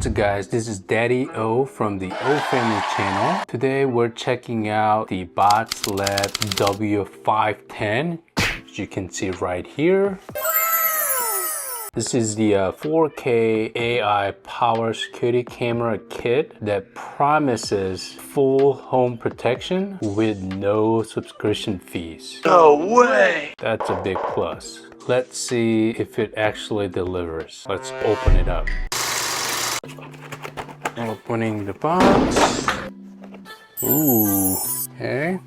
What's up guys, this is Daddy O from the O Family channel. Today we're checking out the Botslab W510, as you can see right here. This is the 4K AI power security camera kit that promises full home protection with no subscription fees. No way! That's a big plus. Let's see if it actually delivers. Let's open it up. Opening the box. Ooh, okay.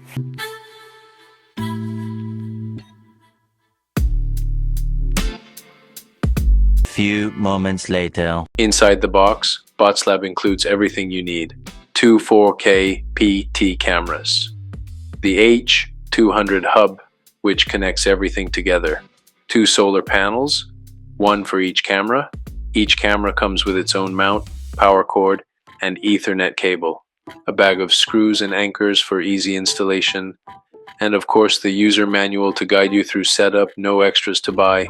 Few moments later. Inside the box, Botslab includes everything you need. 2 4K PT cameras. The H200 Hub, which connects everything together. 2 solar panels, 1 for each camera. Each camera comes with its own mount, power cord, and Ethernet cable. A bag of screws and anchors for easy installation. And of course the user manual to guide you through setup, no extras to buy.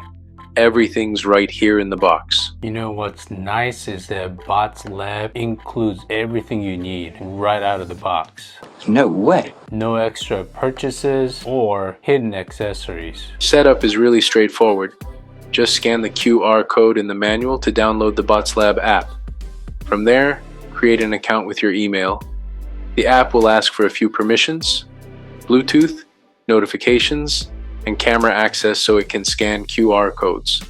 Everything's right here in the box. You know what's nice is that Botslab includes everything you need right out of the box. No way! No extra purchases or hidden accessories. Setup is really straightforward. Just scan the QR code in the manual to download the Botslab app. From there, create an account with your email. The app will ask for a few permissions, Bluetooth, notifications, and camera access so it can scan QR codes.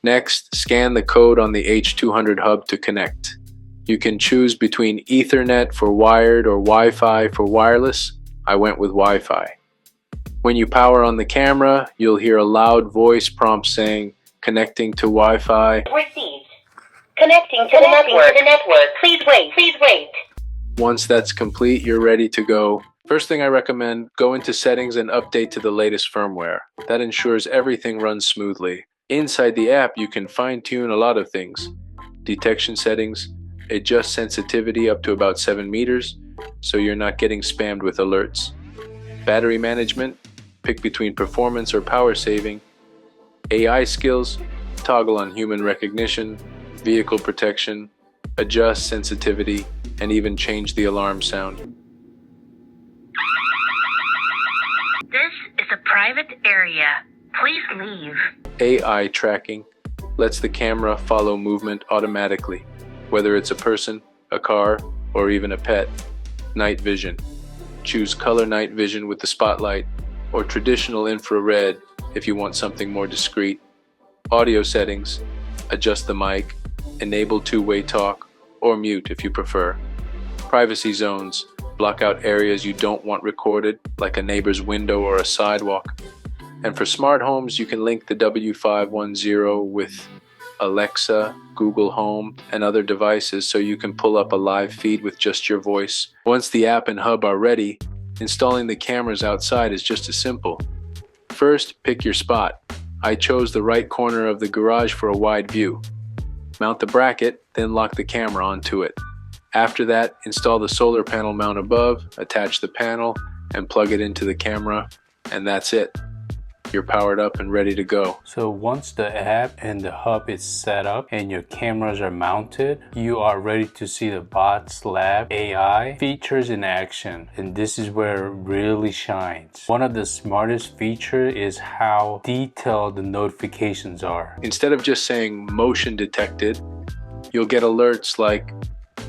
Next, scan the code on the H200 Hub to connect. You can choose between Ethernet for wired or Wi-Fi for wireless. I went with Wi-Fi. When you power on the camera, you'll hear a loud voice prompt saying, "Connecting to Wi-Fi." Received. Connecting to the network. Please wait. Once that's complete, you're ready to go. First thing I recommend, go into settings and update to the latest firmware. That ensures everything runs smoothly. Inside the app, you can fine-tune a lot of things. Detection settings, adjust sensitivity up to about 7 meters, so you're not getting spammed with alerts. Battery management, pick between performance or power saving. AI skills, toggle on human recognition, vehicle protection, adjust sensitivity, and even change the alarm sound. This is a private area. Please leave. AI tracking lets the camera follow movement automatically, whether it's a person, a car, or even a pet. Night vision. Choose color night vision with the spotlight, or traditional infrared if you want something more discreet. Audio settings. Adjust the mic, enable two-way talk, or mute if you prefer. Privacy zones. Block out areas you don't want recorded, like a neighbor's window or a sidewalk. And for smart homes, you can link the W510 with Alexa, Google Home, and other devices so you can pull up a live feed with just your voice. Once the app and hub are ready, installing the cameras outside is just as simple. First, pick your spot. I chose the right corner of the garage for a wide view. Mount the bracket, then lock the camera onto it. After that, install the solar panel mount above, attach the panel, and plug it into the camera, and that's it. You're powered up and ready to go. So once the app and the hub is set up and your cameras are mounted, you are ready to see the Botslab AI features in action. And this is where it really shines. One of the smartest features is how detailed the notifications are. Instead of just saying motion detected, you'll get alerts like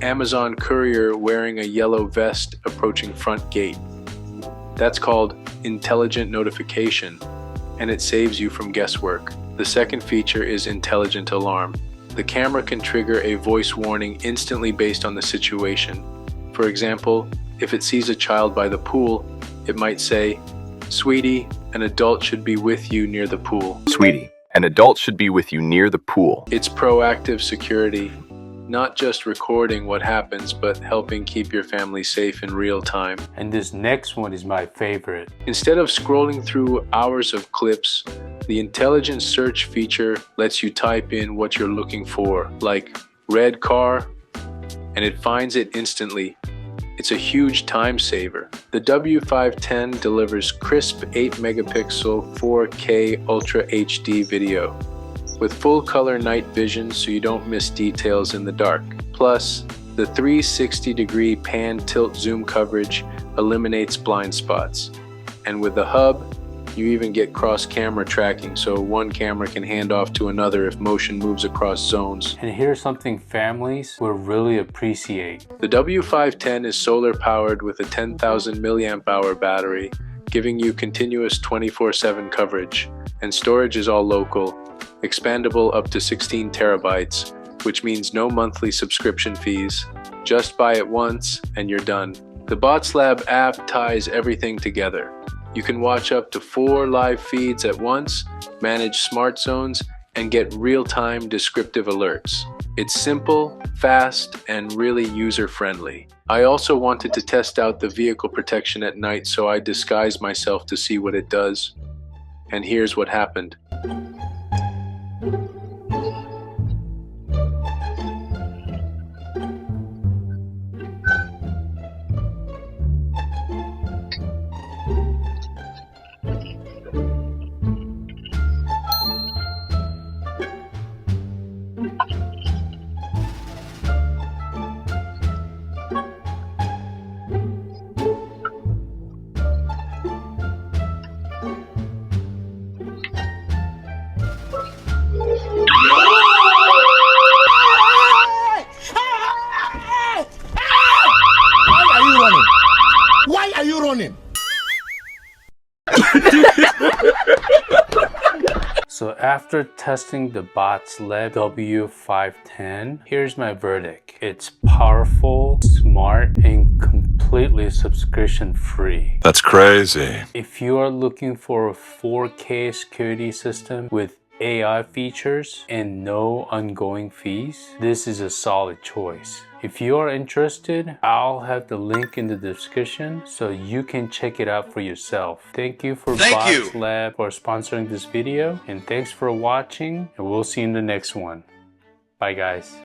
Amazon courier wearing a yellow vest approaching front gate. That's called intelligent notification, and it saves you from guesswork. The second feature is intelligent alarm. The camera can trigger a voice warning instantly based on the situation. For example, if it sees a child by the pool, it might say, "Sweetie, an adult should be with you near the pool." Sweetie, an adult should be with you near the pool. It's proactive security. Not just recording what happens, but helping keep your family safe in real time. And this next one is my favorite. Instead of scrolling through hours of clips, the intelligent search feature lets you type in what you're looking for, like red car, and it finds it instantly. It's a huge time saver. The W510 delivers crisp 8 megapixel 4K Ultra HD video with full color night vision so you don't miss details in the dark. Plus, the 360-degree pan tilt zoom coverage eliminates blind spots. And with the hub, you even get cross-camera tracking, so one camera can hand off to another if motion moves across zones. And here's something families will really appreciate. The W510 is solar powered with a 10,000 milliamp hour battery, giving you continuous 24/7 coverage, and storage is all local, expandable up to 16 terabytes, which means no monthly subscription fees. Just buy it once and you're done. The Botslab app ties everything together. You can watch up to 4 live feeds at once, manage smart zones, and get real-time descriptive alerts. It's simple, fast, and really user-friendly. I also wanted to test out the vehicle protection at night, so I disguised myself to see what it does. And here's what happened. Why are you running? So after testing the Botslab W510, here's my verdict. It's powerful, smart, and completely subscription free. That's crazy. If you are looking for a 4K security system with AI features and no ongoing fees, this is a solid choice. If you are interested, I'll have the link in the description so you can check it out for yourself. Thank you for Botslab for sponsoring this video, and thanks for watching, and we'll see you in the next one. Bye guys.